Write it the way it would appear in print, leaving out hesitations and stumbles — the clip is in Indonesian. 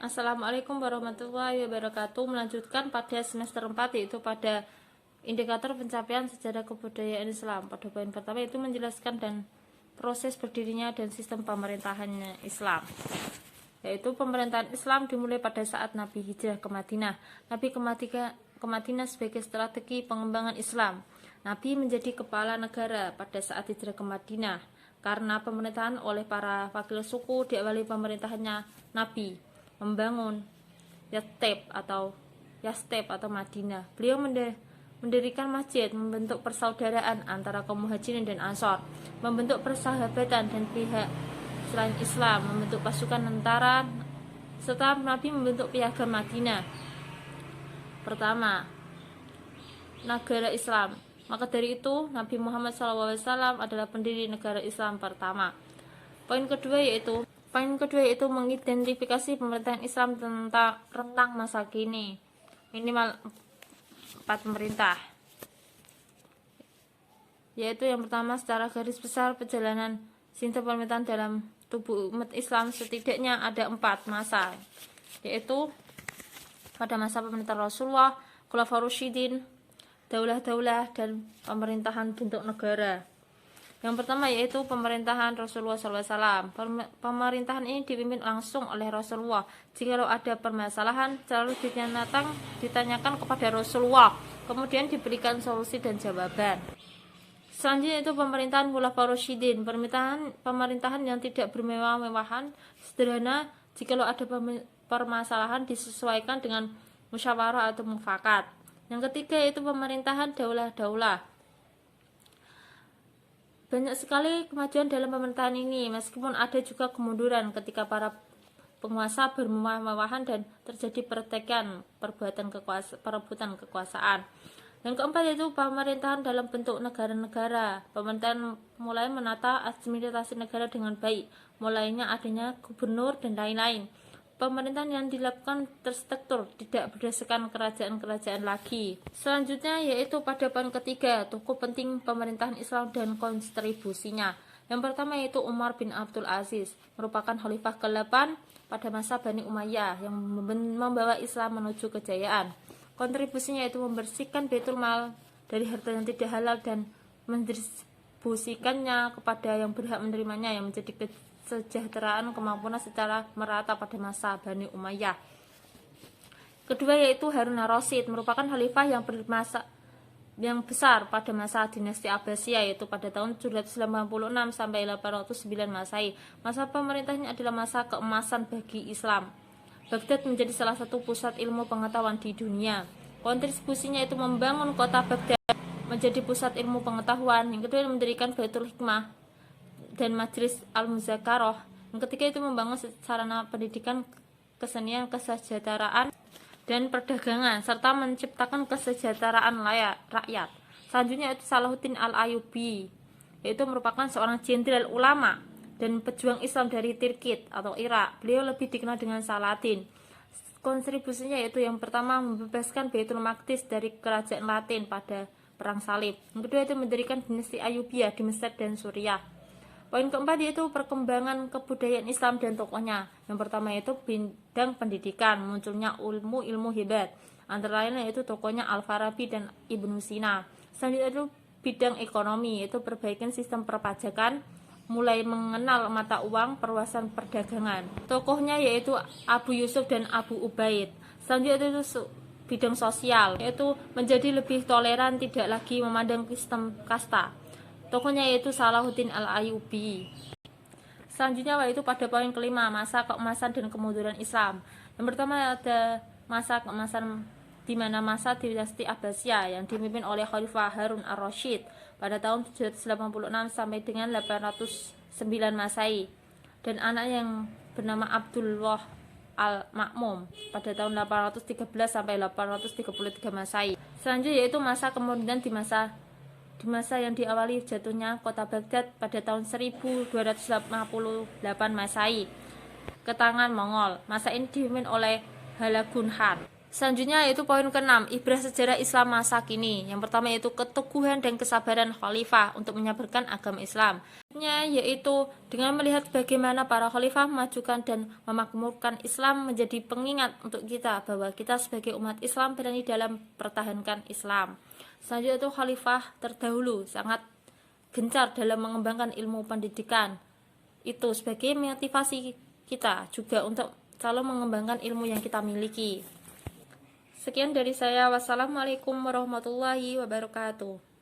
Assalamualaikum warahmatullahi wabarakatuh. Melanjutkan pada semester 4, yaitu pada indikator pencapaian sejarah kebudayaan Islam. Pada poin pertama itu menjelaskan dan proses berdirinya dan sistem pemerintahannya Islam. Yaitu pemerintahan Islam dimulai pada saat Nabi hijrah ke Madinah. Nabi ke Madinah sebagai strategi pengembangan Islam. Nabi menjadi kepala negara pada saat hijrah ke Madinah karena pemerintahan oleh para wakil suku diawali pemerintahannya Nabi membangun Yasteb atau Madinah. Beliau mendirikan masjid, membentuk persaudaraan antara kaum Muhajirin dan Ansor, membentuk persahabatan dan pihak selain Islam, membentuk pasukan tentara, serta Nabi membentuk piagam Madinah pertama negara Islam. Maka dari itu Nabi Muhammad SAW adalah pendiri negara Islam pertama. Poin kedua yaitu mengidentifikasi pemerintahan Islam tentang rentang masa kini, minimal 4 pemerintah. Yaitu yang pertama, secara garis besar perjalanan sistem pemerintahan dalam tubuh umat Islam setidaknya ada 4 masa, yaitu pada masa pemerintahan Rasulullah, Khulafaur Rasyidin, daulah-daulah, dan pemerintahan bentuk negara. Yang pertama yaitu pemerintahan Rasulullah SAW. Pemerintahan ini dipimpin langsung oleh Rasulullah. Jikalau ada permasalahan, selalu ditanyakan kepada Rasulullah, kemudian diberikan solusi dan jawaban. Selanjutnya itu pemerintahan Khulafaur Rasyidin. Pemerintahan yang tidak bermewah-mewahan, sederhana. Jikalau ada permasalahan, disesuaikan dengan musyawarah atau mufakat. Yang ketiga yaitu pemerintahan daulah-daulah. Banyak sekali kemajuan dalam pemerintahan ini, meskipun ada juga kemunduran ketika para penguasa bermewah-mewahan dan terjadi perebutan kekuasaan. Yang keempat yaitu pemerintahan dalam bentuk negara-negara. Pemerintahan mulai menata administrasi negara dengan baik, mulainya adanya gubernur dan lain-lain. Pemerintahan yang dilakukan terstruktur, tidak berdasarkan kerajaan-kerajaan lagi. Selanjutnya yaitu pada poin ketiga, tokoh penting pemerintahan Islam dan kontribusinya. Yang pertama yaitu Umar bin Abdul Aziz, merupakan khalifah ke-8 pada masa Bani Umayyah yang membawa Islam menuju kejayaan. Kontribusinya yaitu membersihkan Baitul Mal dari harta yang tidak halal dan mendistribusikannya kepada yang berhak menerimanya, yang menjadi kesejahteraan kemampuan secara merata pada masa Bani Umayyah. Kedua yaitu Harun ar-Rasyid, merupakan khalifah yang besar pada masa dinasti Abbasiyah, yaitu pada tahun 786 sampai 809 Masehi. Masa pemerintahnya adalah masa keemasan bagi Islam. Baghdad menjadi salah satu pusat ilmu pengetahuan di dunia. Kontribusinya itu membangun kota Baghdad menjadi pusat ilmu pengetahuan. Yang kedua mendirikan Baitul Hikmah dan Majlis Al-Muzakarah. Yang ketiga itu membangun sarana pendidikan, kesenian, kesejahteraan, dan perdagangan, serta menciptakan kesejahteraan rakyat. Selanjutnya itu Salahuddin Al-Ayyubi, yaitu merupakan seorang jenderal ulama dan pejuang Islam dari Tirkit atau Irak. Beliau lebih dikenal dengan Saladin. Kontribusinya yaitu yang pertama membebaskan Baitul Maqdis dari kerajaan Latin pada Perang Salib. Yang kedua itu mendirikan dinasti Ayyubiyah di Mesir dan Suriah. Poin keempat yaitu perkembangan kebudayaan Islam dan tokohnya. Yang pertama yaitu bidang pendidikan, munculnya ilmu hebat. Antara lain yaitu tokohnya Al-Farabi dan Ibnu Sina. Selanjutnya itu bidang ekonomi, yaitu perbaikan sistem perpajakan, mulai mengenal mata uang, perluasan perdagangan. Tokohnya yaitu Abu Yusuf dan Abu Ubaid. Selanjutnya itu bidang sosial, yaitu menjadi lebih toleran, tidak lagi memandang sistem kasta. Tokohnya yaitu Salahuddin Al-Ayyubi. Selanjutnya yaitu pada poin kelima, masa keemasan dan kemunduran Islam. Yang pertama ada masa keemasan di mana masa dinasti Abbasiyah yang dipimpin oleh Khalifah Harun ar-Rasyid pada tahun 786 sampai dengan 809 Masehi, dan anak yang bernama Abdullah Al-Ma'mum pada tahun 813 sampai 833 Masehi. Selanjutnya yaitu masa kemunduran di masa yang diawali jatuhnya kota Baghdad pada tahun 1258 Masehi ke tangan Mongol. Masa ini dipimpin oleh Halagun Khan. Selanjutnya yaitu poin ke-6, ibrah sejarah Islam masa kini. Yang pertama yaitu keteguhan dan kesabaran khalifah untuk menyebarkan agama Islam. Yaitu dengan melihat bagaimana para khalifah memajukan dan memakmurkan Islam menjadi pengingat untuk kita bahwa kita sebagai umat Islam berani dalam pertahankan Islam. Selanjutnya itu khalifah terdahulu sangat gencar dalam mengembangkan ilmu pendidikan. Itu sebagai motivasi kita juga untuk selalu mengembangkan ilmu yang kita miliki. Sekian dari saya. Wassalamualaikum warahmatullahi wabarakatuh.